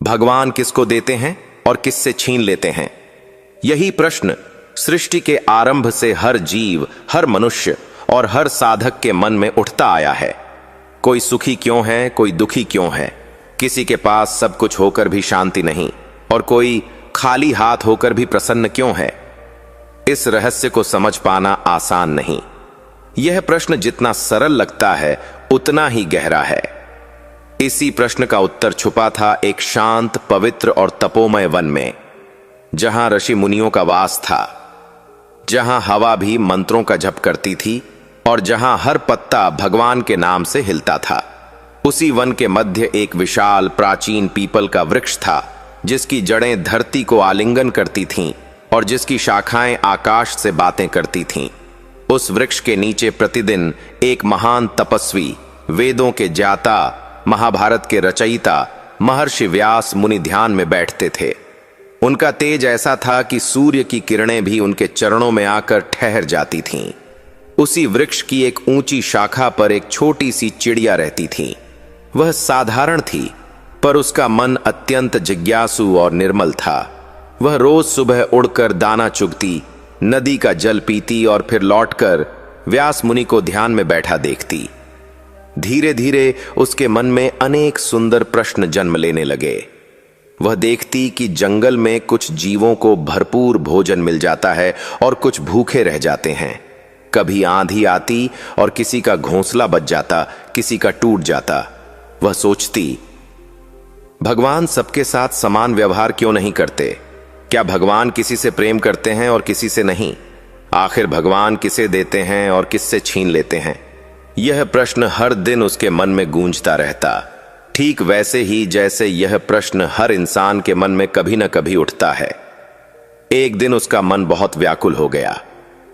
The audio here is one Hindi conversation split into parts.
भगवान किसको देते हैं और किससे छीन लेते हैं? यही प्रश्न सृष्टि के आरंभ से हर जीव, हर मनुष्य और हर साधक के मन में उठता आया है। कोई सुखी क्यों है, कोई दुखी क्यों है? किसी के पास सब कुछ होकर भी शांति नहीं और कोई खाली हाथ होकर भी प्रसन्न क्यों है? इस रहस्य को समझ पाना आसान नहीं। यह प्रश्न जितना सरल लगता है उतना ही गहरा है। इसी प्रश्न का उत्तर छुपा था एक शांत, पवित्र और तपोमय वन में, जहां ऋषि मुनियों का वास था, जहां हवा भी मंत्रों का जप करती थी और जहां हर पत्ता भगवान के नाम से हिलता था। उसी वन के मध्य एक विशाल प्राचीन पीपल का वृक्ष था, जिसकी जड़ें धरती को आलिंगन करती थीं और जिसकी शाखाएं आकाश से बातें करती थीं। उस वृक्ष के नीचे प्रतिदिन एक महान तपस्वी, वेदों के ज्ञाता, महाभारत के रचयिता महर्षि व्यास मुनि ध्यान में बैठते थे। उनका तेज ऐसा था कि सूर्य की किरणें भी उनके चरणों में आकर ठहर जाती थीं। उसी वृक्ष की एक ऊंची शाखा पर एक छोटी सी चिड़िया रहती थी। वह साधारण थी, पर उसका मन अत्यंत जिज्ञासु और निर्मल था। वह रोज सुबह उड़कर दाना चुगती, नदी का जल पीती और फिर लौटकर व्यास मुनि को ध्यान में बैठा देखती। धीरे धीरे उसके मन में अनेक सुंदर प्रश्न जन्म लेने लगे। वह देखती कि जंगल में कुछ जीवों को भरपूर भोजन मिल जाता है और कुछ भूखे रह जाते हैं। कभी आंधी आती और किसी का घोंसला बच जाता, किसी का टूट जाता। वह सोचती, भगवान सबके साथ समान व्यवहार क्यों नहीं करते? क्या भगवान किसी से प्रेम करते हैं और किसी से नहीं? आखिर भगवान किसे देते हैं और किससे छीन लेते हैं? यह प्रश्न हर दिन उसके मन में गूंजता रहता, ठीक वैसे ही जैसे यह प्रश्न हर इंसान के मन में कभी न कभी उठता है। एक दिन उसका मन बहुत व्याकुल हो गया।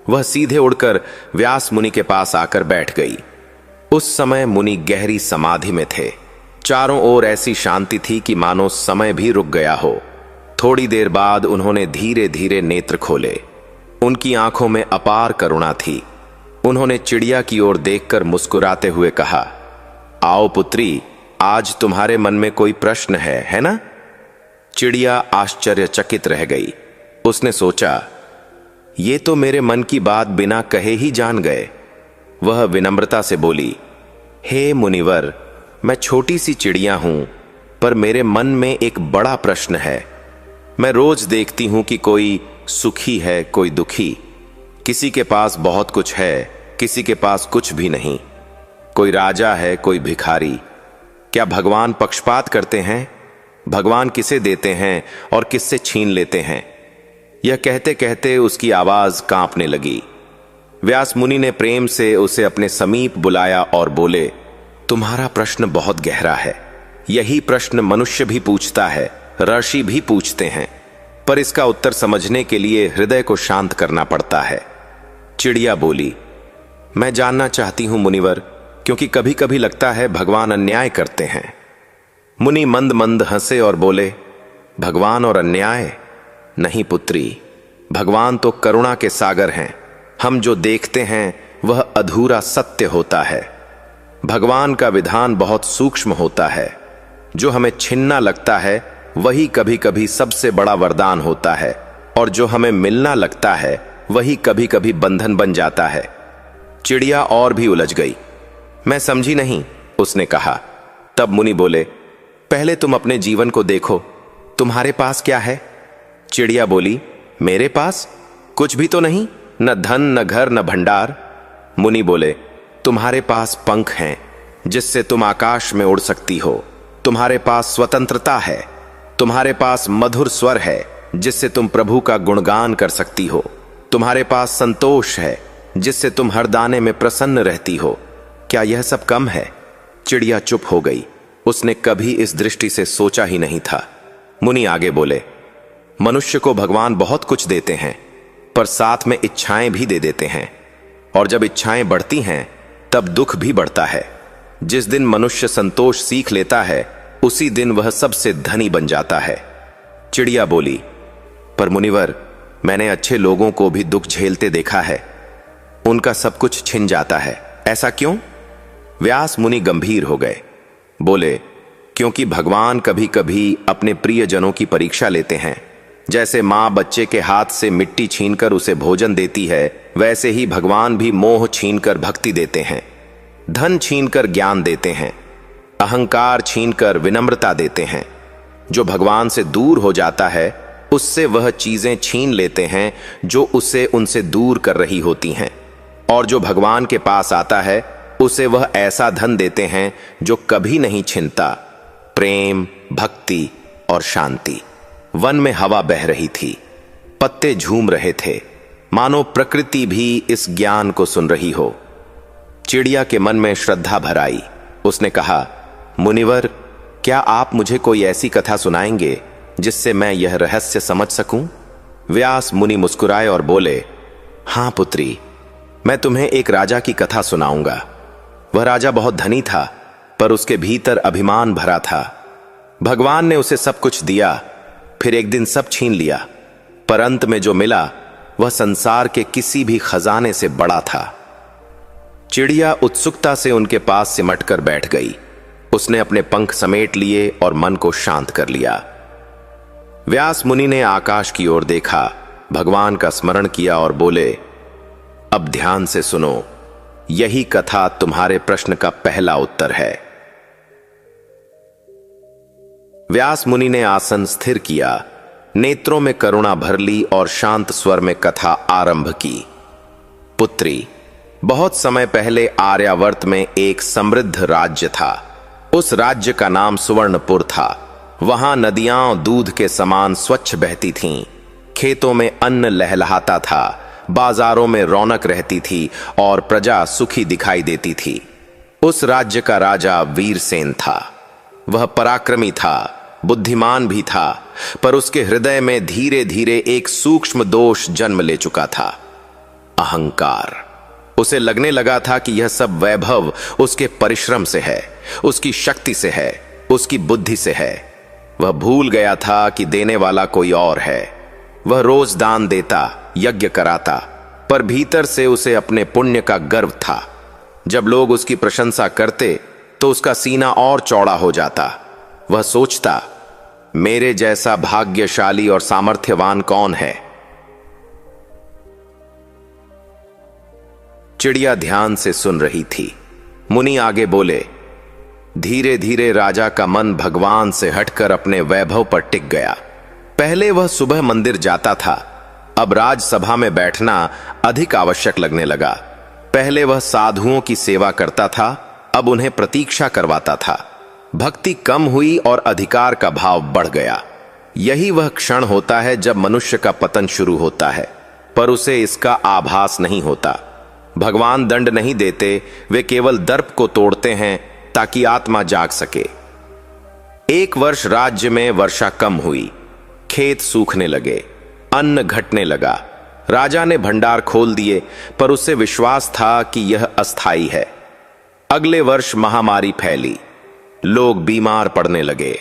वह सीधे उड़कर व्यास मुनि के पास आकर बैठ गई। उस समय मुनि गहरी समाधि में थे। चारों ओर ऐसी शांति थी कि मानो समय भी रुक गया हो। थोड़ी देर बाद उन्होंने धीरे धीरे नेत्र खोले। उनकी आंखों में अपार करुणा थी। उन्होंने चिड़िया की ओर देखकर मुस्कुराते हुए कहा, आओ पुत्री, आज तुम्हारे मन में कोई प्रश्न है ना? चिड़िया आश्चर्यचकित रह गई। उसने सोचा, ये तो मेरे मन की बात बिना कहे ही जान गए। वह विनम्रता से बोली, हे मुनिवर, मैं छोटी सी चिड़िया हूं, पर मेरे मन में एक बड़ा प्रश्न है। मैं रोज देखती हूं कि कोई सुखी है, कोई दुखी। किसी के पास बहुत कुछ है, किसी के पास कुछ भी नहीं। कोई राजा है, कोई भिखारी। क्या भगवान पक्षपात करते हैं? भगवान किसे देते हैं और किससे छीन लेते हैं? यह कहते कहते उसकी आवाज कांपने लगी। व्यास मुनि ने प्रेम से उसे अपने समीप बुलाया और बोले, तुम्हारा प्रश्न बहुत गहरा है। यही प्रश्न मनुष्य भी पूछता है, ऋषि भी पूछते हैं, पर इसका उत्तर समझने के लिए हृदय को शांत करना पड़ता है। चिड़िया बोली, मैं जानना चाहती हूं मुनिवर, क्योंकि कभी कभी लगता है भगवान अन्याय करते हैं। मुनि मंद मंद हंसे और बोले, भगवान और अन्याय? नहीं पुत्री, भगवान तो करुणा के सागर हैं। हम जो देखते हैं वह अधूरा सत्य होता है। भगवान का विधान बहुत सूक्ष्म होता है। जो हमें छिन्ना लगता है वही कभी कभी सबसे बड़ा वरदान होता है, और जो हमें मिलना लगता है वही कभी कभी बंधन बन जाता है। चिड़िया और भी उलझ गई। मैं समझी नहीं, उसने कहा। तब मुनि बोले, पहले तुम अपने जीवन को देखो, तुम्हारे पास क्या है? चिड़िया बोली, मेरे पास कुछ भी तो नहीं, न धन, न घर, न भंडार। मुनि बोले, तुम्हारे पास पंख हैं जिससे तुम आकाश में उड़ सकती हो। तुम्हारे पास स्वतंत्रता है। तुम्हारे पास मधुर स्वर है जिससे तुम प्रभु का गुणगान कर सकती हो। तुम्हारे पास संतोष है जिससे तुम हर दाने में प्रसन्न रहती हो। क्या यह सब कम है? चिड़िया चुप हो गई। उसने कभी इस दृष्टि से सोचा ही नहीं था। मुनि आगे बोले, मनुष्य को भगवान बहुत कुछ देते हैं, पर साथ में इच्छाएं भी दे देते हैं, और जब इच्छाएं बढ़ती हैं तब दुख भी बढ़ता है। जिस दिन मनुष्य संतोष सीख लेता है उसी दिन वह सबसे धनी बन जाता है। चिड़िया बोली, पर मुनिवर, मैंने अच्छे लोगों को भी दुख झेलते देखा है, उनका सब कुछ छिन जाता है, ऐसा क्यों? व्यास मुनि गंभीर हो गए। बोले, क्योंकि भगवान कभी कभी अपने प्रियजनों की परीक्षा लेते हैं। जैसे माँ बच्चे के हाथ से मिट्टी छीनकर उसे भोजन देती है, वैसे ही भगवान भी मोह छीनकर भक्ति देते हैं, धन छीनकर ज्ञान देते हैं, अहंकार छीनकर विनम्रता देते हैं। जो भगवान से दूर हो जाता है उससे वह चीजें छीन लेते हैं जो उसे उनसे दूर कर रही होती हैं, और जो भगवान के पास आता है उसे वह ऐसा धन देते हैं जो कभी नहीं छिनता, प्रेम, भक्ति और शांति। वन में हवा बह रही थी, पत्ते झूम रहे थे, मानो प्रकृति भी इस ज्ञान को सुन रही हो। चिड़िया के मन में श्रद्धा भर आई। उसने कहा, मुनिवर, क्या आप मुझे कोई ऐसी कथा सुनाएंगे जिससे मैं यह रहस्य समझ सकूं? व्यास मुनि मुस्कुराए और बोले, हां पुत्री, मैं तुम्हें एक राजा की कथा सुनाऊंगा। वह राजा बहुत धनी था, पर उसके भीतर अभिमान भरा था। भगवान ने उसे सब कुछ दिया, फिर एक दिन सब छीन लिया, पर अंत में जो मिला वह संसार के किसी भी खजाने से बड़ा था। चिड़िया उत्सुकता से उनके पास सिमटकर बैठ गई। उसने अपने पंख समेट लिए और मन को शांत कर लिया। व्यास मुनि ने आकाश की ओर देखा, भगवान का स्मरण किया और बोले, अब ध्यान से सुनो, यही कथा तुम्हारे प्रश्न का पहला उत्तर है। व्यास मुनि ने आसन स्थिर किया, नेत्रों में करुणा भर ली और शांत स्वर में कथा आरंभ की। पुत्री, बहुत समय पहले आर्यावर्त में एक समृद्ध राज्य था। उस राज्य का नाम सुवर्णपुर था। वहां नदियां दूध के समान स्वच्छ बहती थीं, खेतों में अन्न लहलहाता था, बाजारों में रौनक रहती थी और प्रजा सुखी दिखाई देती थी। उस राज्य का राजा वीरसेन था। वह पराक्रमी था, बुद्धिमान भी था, पर उसके हृदय में धीरे धीरे एक सूक्ष्म दोष जन्म ले चुका था, अहंकार। उसे लगने लगा था कि यह सब वैभव उसके परिश्रम से है, उसकी शक्ति से है, उसकी बुद्धि से है। वह भूल गया था कि देने वाला कोई और है। वह रोज दान देता, यज्ञ कराता, पर भीतर से उसे अपने पुण्य का गर्व था। जब लोग उसकी प्रशंसा करते तो उसका सीना और चौड़ा हो जाता। वह सोचता, मेरे जैसा भाग्यशाली और सामर्थ्यवान कौन है? चिड़िया ध्यान से सुन रही थी। मुनि आगे बोले, धीरे धीरे राजा का मन भगवान से हटकर अपने वैभव पर टिक गया। पहले वह सुबह मंदिर जाता था, अब राजसभा में बैठना अधिक आवश्यक लगने लगा। पहले वह साधुओं की सेवा करता था, अब उन्हें प्रतीक्षा करवाता था। भक्ति कम हुई और अधिकार का भाव बढ़ गया। यही वह क्षण होता है जब मनुष्य का पतन शुरू होता है, पर उसे इसका आभास नहीं होता। भगवान दंड नहीं देते, वे केवल दर्प को तोड़ते हैं ताकि आत्मा जाग सके। एक वर्ष राज्य में वर्षा कम हुई, खेत सूखने लगे, अन्न घटने लगा। राजा ने भंडार खोल दिए, पर उसे विश्वास था कि यह अस्थाई है। अगले वर्ष महामारी फैली, लोग बीमार पड़ने लगे,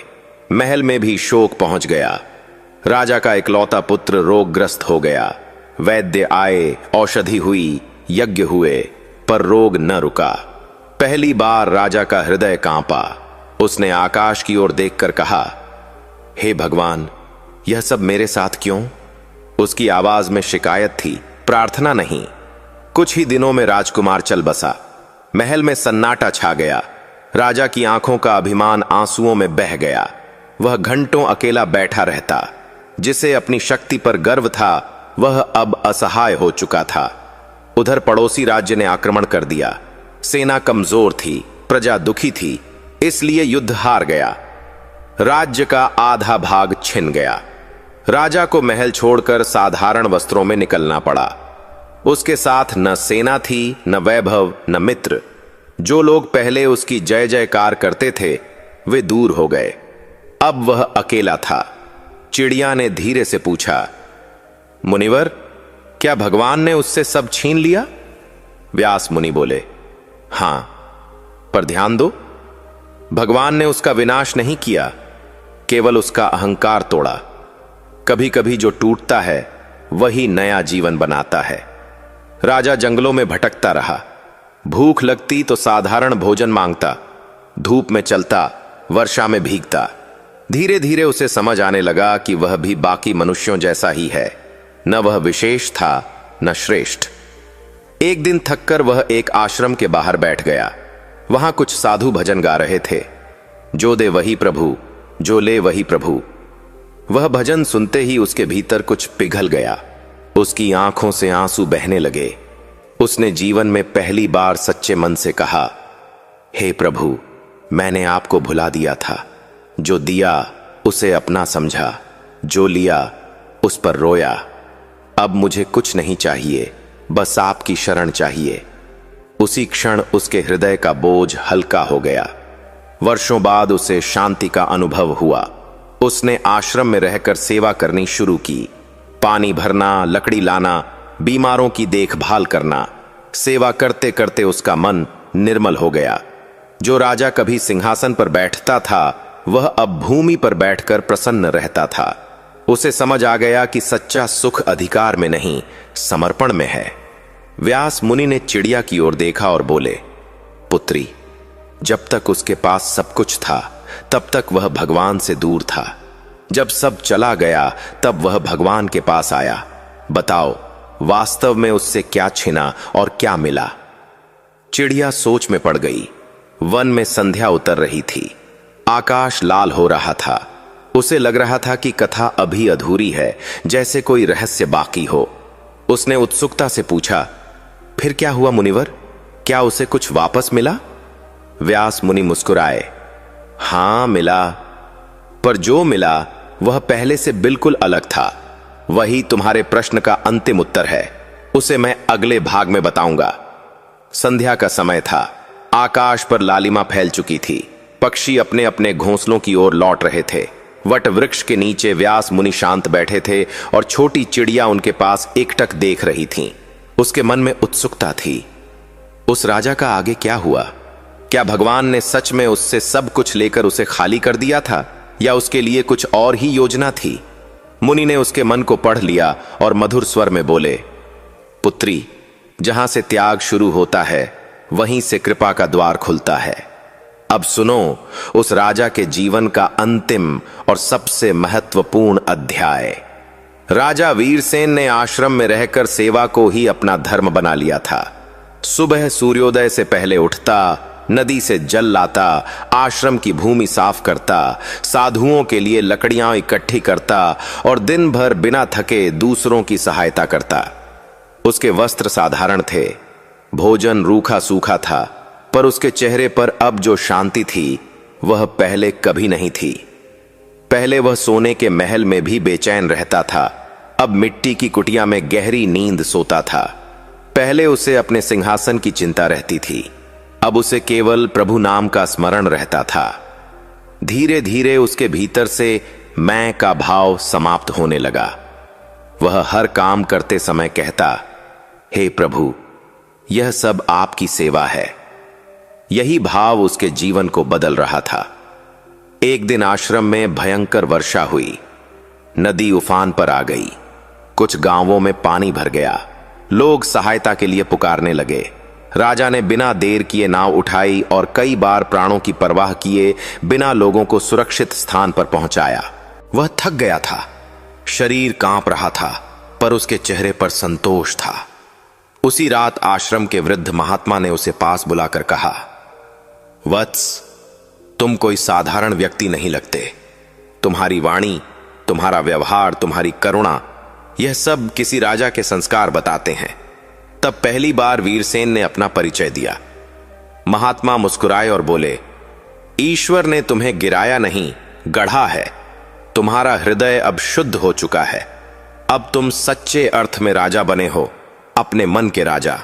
महल में भी शोक पहुंच गया। राजा का इकलौता पुत्र रोगग्रस्त हो गया। वैद्य आए, औषधि हुई, यज्ञ हुए, पर रोग न रुका। पहली बार राजा का हृदय कांपा। उसने आकाश की ओर देखकर कहा, हे भगवान, यह सब मेरे साथ क्यों? उसकी आवाज में शिकायत थी, प्रार्थना नहीं। कुछ ही दिनों में राजकुमार चल बसा। महल में सन्नाटा छा गया। राजा की आंखों का अभिमान आंसुओं में बह गया। वह घंटों अकेला बैठा रहता। जिसे अपनी शक्ति पर गर्व था, वह अब असहाय हो चुका था। उधर पड़ोसी राज्य ने आक्रमण कर दिया। सेना कमजोर थी, प्रजा दुखी थी, इसलिए युद्ध हार गया। राज्य का आधा भाग छिन गया। राजा को महल छोड़कर साधारण वस्त्रों में निकलना पड़ा। उसके साथ न सेना थी, न वैभव, न मित्र। जो लोग पहले उसकी जय जयकार करते थे, वे दूर हो गए। अब वह अकेला था। चिड़िया ने धीरे से पूछा, मुनिवर, क्या भगवान ने उससे सब छीन लिया? व्यास मुनि बोले, हां, पर ध्यान दो, भगवान ने उसका विनाश नहीं किया, केवल उसका अहंकार तोड़ा। कभी कभी जो टूटता है वही नया जीवन बनाता है। राजा जंगलों में भटकता रहा। भूख लगती तो साधारण भोजन मांगता, धूप में चलता वर्षा में भीगता। धीरे धीरे उसे समझ आने लगा कि वह भी बाकी मनुष्यों जैसा ही है, न वह विशेष था न श्रेष्ठ। एक दिन थककर वह एक आश्रम के बाहर बैठ गया। वहां कुछ साधु भजन गा रहे थे, जो दे वही प्रभु, जो ले वही प्रभु। वह भजन सुनते ही उसके भीतर कुछ पिघल गया। उसकी आंखों से आंसू बहने लगे। उसने जीवन में पहली बार सच्चे मन से कहा, हे प्रभु, मैंने आपको भुला दिया था। जो दिया उसे अपना समझा, जो लिया उस पर रोया। अब मुझे कुछ नहीं चाहिए, बस आपकी शरण चाहिए। उसी क्षण उसके हृदय का बोझ हल्का हो गया। वर्षों बाद उसे शांति का अनुभव हुआ। उसने आश्रम में रहकर सेवा करनी शुरू की। पानी भरना, लकड़ी लाना, बीमारों की देखभाल करना। सेवा करते करते उसका मन निर्मल हो गया। जो राजा कभी सिंहासन पर बैठता था, वह अब भूमि पर बैठकर प्रसन्न रहता था। उसे समझ आ गया कि सच्चा सुख अधिकार में नहीं, समर्पण में है। व्यास मुनि ने चिड़िया की ओर देखा और बोले, पुत्री, जब तक उसके पास सब कुछ था, तब तक वह भगवान से दूर था। जब सब चला गया, तब वह भगवान के पास आया। बताओ, वास्तव में उससे क्या छिना और क्या मिला? चिड़िया सोच में पड़ गई। वन में संध्या उतर रही थी। आकाश लाल हो रहा था। उसे लग रहा था कि कथा अभी अधूरी है, जैसे कोई रहस्य बाकी हो। उसने उत्सुकता से पूछा, फिर क्या हुआ मुनिवर? क्या उसे कुछ वापस मिला? व्यास मुनि मुस्कुराए, हां मिला, पर जो मिला वह पहले से बिल्कुल अलग था। वही तुम्हारे प्रश्न का अंतिम उत्तर है। उसे मैं अगले भाग में बताऊंगा। संध्या का समय था। आकाश पर लालिमा फैल चुकी थी। पक्षी अपने अपने घोंसलों की ओर लौट रहे थे। वट वृक्ष के नीचे व्यास मुनि शांत बैठे थे और छोटी चिड़िया उनके पास एकटक देख रही थीं। उसके मन में उत्सुकता थी। उस राजा का आगे क्या हुआ? क्या भगवान ने सच में उससे सब कुछ लेकर उसे खाली कर दिया था, या उसके लिए कुछ और ही योजना थी? मुनि ने उसके मन को पढ़ लिया और मधुर स्वर में बोले, पुत्री, जहां से त्याग शुरू होता है, वहीं से कृपा का द्वार खुलता है। अब सुनो उस राजा के जीवन का अंतिम और सबसे महत्वपूर्ण अध्याय। राजा वीरसेन ने आश्रम में रहकर सेवा को ही अपना धर्म बना लिया था। सुबह सूर्योदय से पहले उठता, नदी से जल लाता, आश्रम की भूमि साफ करता, साधुओं के लिए लकड़ियां इकट्ठी करता और दिन भर बिना थके दूसरों की सहायता करता। उसके वस्त्र साधारण थे, भोजन रूखा सूखा था, पर उसके चेहरे पर अब जो शांति थी, वह पहले कभी नहीं थी। पहले वह सोने के महल में भी बेचैन रहता था, अब मिट्टी की कुटिया में गहरी नींद सोता था। पहले उसे अपने सिंहासन की चिंता रहती थी, अब उसे केवल प्रभु नाम का स्मरण रहता था। धीरे धीरे उसके भीतर से मैं का भाव समाप्त होने लगा। वह हर काम करते समय कहता, हे प्रभु, यह सब आपकी सेवा है। यही भाव उसके जीवन को बदल रहा था। एक दिन आश्रम में भयंकर वर्षा हुई। नदी उफान पर आ गई। कुछ गांवों में पानी भर गया। लोग सहायता के लिए पुकारने लगे। राजा ने बिना देर किए नाव उठाई और कई बार प्राणों की परवाह किए बिना लोगों को सुरक्षित स्थान पर पहुंचाया। वह थक गया था, शरीर कांप रहा था, पर उसके चेहरे पर संतोष था। उसी रात आश्रम के वृद्ध महात्मा ने उसे पास बुलाकर कहा, वत्स, तुम कोई साधारण व्यक्ति नहीं लगते। तुम्हारी वाणी, तुम्हारा व्यवहार, तुम्हारी करुणा, यह सब किसी राजा के संस्कार बताते हैं। तब पहली बार वीरसेन ने अपना परिचय दिया। महात्मा मुस्कुराए और बोले, ईश्वर ने तुम्हें गिराया नहीं, गढ़ा है। तुम्हारा हृदय अब शुद्ध हो चुका है। अब तुम सच्चे अर्थ में राजा बने हो, अपने मन के राजा।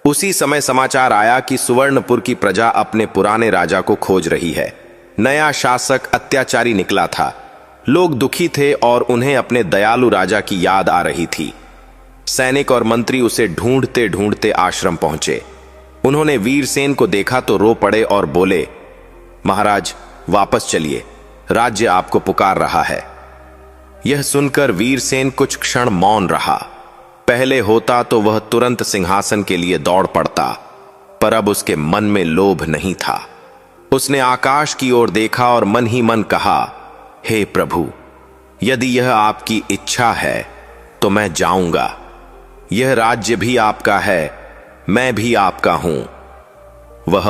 उसी समय समाचार आया कि सुवर्णपुर की प्रजा अपने पुराने राजा को खोज रही है। नया शासक अत्याचारी निकला था। लोग दुखी थे और उन्हें अपने दयालु राजा की याद आ रही थी। सैनिक और मंत्री उसे ढूंढते ढूंढते आश्रम पहुंचे। उन्होंने वीरसेन को देखा तो रो पड़े और बोले, महाराज, वापस चलिए, राज्य आपको पुकार रहा है। यह सुनकर वीरसेन कुछ क्षण मौन रहा। पहले होता तो वह तुरंत सिंहासन के लिए दौड़ पड़ता, पर अब उसके मन में लोभ नहीं था। उसने आकाश की ओर देखा और मन ही मन कहा, हे प्रभु, यदि यह आपकी इच्छा है तो मैं जाऊंगा। यह राज्य भी आपका है, मैं भी आपका हूं। वह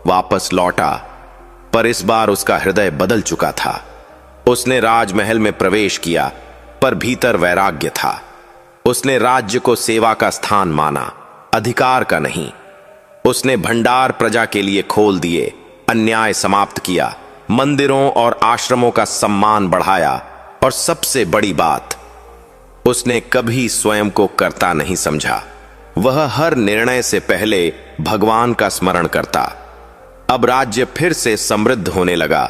वापस लौटा, पर इस बार उसका हृदय बदल चुका था। उसने राजमहल में प्रवेश किया, पर भीतर वैराग्य था। उसने राज्य को सेवा का स्थान माना, अधिकार का नहीं। उसने भंडार प्रजा के लिए खोल दिए, अन्याय समाप्त किया, मंदिरों और आश्रमों का सम्मान बढ़ाया, और सबसे बड़ी बात, उसने कभी स्वयं को कर्ता नहीं समझा। वह हर निर्णय से पहले भगवान का स्मरण करता। अब राज्य फिर से समृद्ध होने लगा,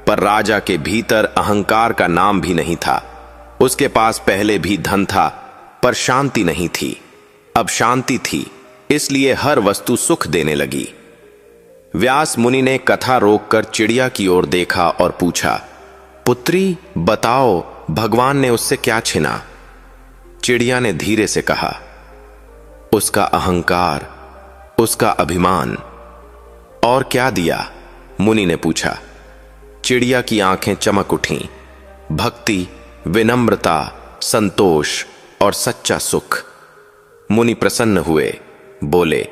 पर राजा के भीतर अहंकार का नाम भी नहीं था। उसके पास पहले भी धन था, पर शांति नहीं थी। अब शांति थी, इसलिए हर वस्तु सुख देने लगी। व्यास मुनि ने कथा रोककर चिड़िया की ओर देखा और पूछा, पुत्री, बताओ, भगवान ने उससे क्या छीना? चिड़िया ने धीरे से कहा, उसका अहंकार, उसका अभिमान। और क्या दिया? मुनि ने पूछा। चिड़िया की आंखें चमक उठीं। भक्ति, विनम्रता, संतोष और सच्चा सुख। मुनि प्रसन्न हुए, बोले,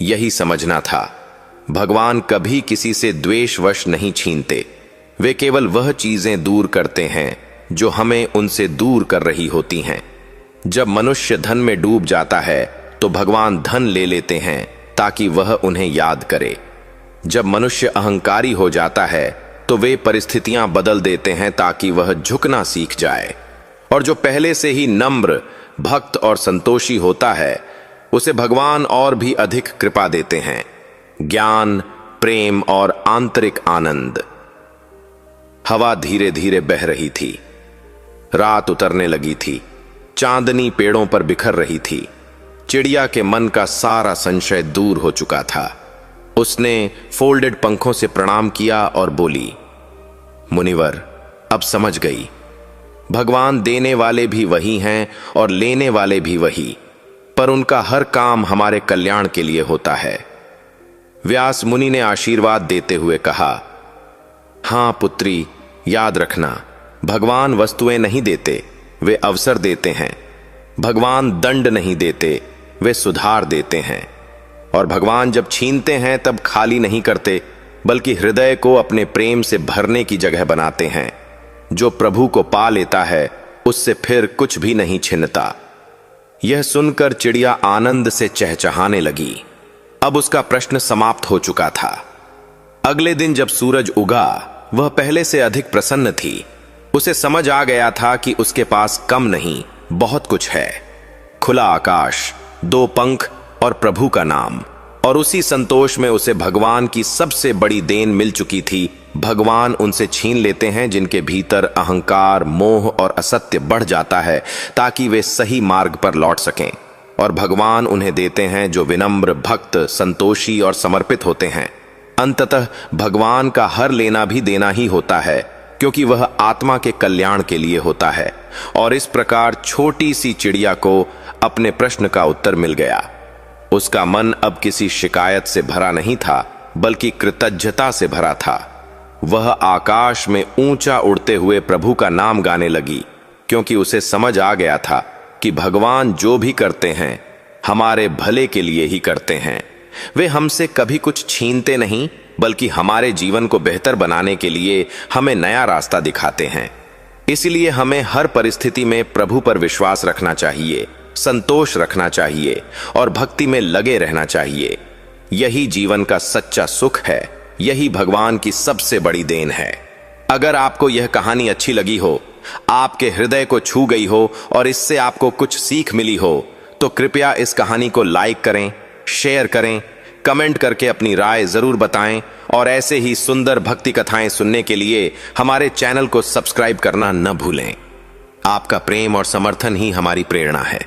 यही समझना था। भगवान कभी किसी से द्वेषवश नहीं छीनते। वे केवल वह चीजें दूर करते हैं जो हमें उनसे दूर कर रही होती हैं। जब मनुष्य धन में डूब जाता है तो भगवान धन ले लेते हैं ताकि वह उन्हें याद करे। जब मनुष्य अहंकारी हो जाता है तो वे परिस्थितियां बदल देते हैं ताकि वह झुकना सीख जाए। और जो पहले से ही नम्र, भक्त और संतोषी होता है, उसे भगवान और भी अधिक कृपा देते हैं, ज्ञान, प्रेम और आंतरिक आनंद। हवा धीरे धीरे बह रही थी। रात उतरने लगी थी। चांदनी पेड़ों पर बिखर रही थी। चिड़िया के मन का सारा संशय दूर हो चुका था। उसने फोल्डेड पंखों से प्रणाम किया और बोली, मुनिवर, अब समझ गई। भगवान देने वाले भी वही हैं और लेने वाले भी वही, पर उनका हर काम हमारे कल्याण के लिए होता है। व्यास मुनि ने आशीर्वाद देते हुए कहा, हां पुत्री, याद रखना, भगवान वस्तुएं नहीं देते, वे अवसर देते हैं। भगवान दंड नहीं देते, वे सुधार देते हैं। और भगवान जब छीनते हैं तब खाली नहीं करते, बल्कि हृदय को अपने प्रेम से भरने की जगह बनाते हैं। जो प्रभु को पा लेता है उससे फिर कुछ भी नहीं छिनता। यह सुनकर चिड़िया आनंद से चहचहाने लगी। अब उसका प्रश्न समाप्त हो चुका था। अगले दिन जब सूरज उगा, वह पहले से अधिक प्रसन्न थी। उसे समझ आ गया था कि उसके पास कम नहीं, बहुत कुछ है। खुला आकाश, 2 पंख और प्रभु का नाम। और उसी संतोष में उसे भगवान की सबसे बड़ी देन मिल चुकी थी। भगवान उनसे छीन लेते हैं जिनके भीतर अहंकार, मोह और असत्य बढ़ जाता है, ताकि वे सही मार्ग पर लौट सकें। और भगवान उन्हें देते हैं जो विनम्र, भक्त, संतोषी और समर्पित होते हैं। अंततः भगवान का हर लेना भी देना ही होता है, क्योंकि वह आत्मा के कल्याण के लिए होता है। और इस प्रकार छोटी सी चिड़िया को अपने प्रश्न का उत्तर मिल गया। उसका मन अब किसी शिकायत से भरा नहीं था, बल्कि कृतज्ञता से भरा था। वह आकाश में ऊंचा उड़ते हुए प्रभु का नाम गाने लगी, क्योंकि उसे समझ आ गया था कि भगवान जो भी करते हैं हमारे भले के लिए ही करते हैं। वे हमसे कभी कुछ छीनते नहीं, बल्कि हमारे जीवन को बेहतर बनाने के लिए हमें नया रास्ता दिखाते हैं। इसलिए हमें हर परिस्थिति में प्रभु पर विश्वास रखना चाहिए, संतोष रखना चाहिए और भक्ति में लगे रहना चाहिए। यही जीवन का सच्चा सुख है। यही भगवान की सबसे बड़ी देन है। अगर आपको यह कहानी अच्छी लगी हो, आपके हृदय को छू गई हो और इससे आपको कुछ सीख मिली हो, तो कृपया इस कहानी को लाइक करें, शेयर करें, कमेंट करके अपनी राय जरूर बताएं। और ऐसे ही सुंदर भक्ति कथाएं सुनने के लिए हमारे चैनल को सब्सक्राइब करना न भूलें। आपका प्रेम और समर्थन ही हमारी प्रेरणा है।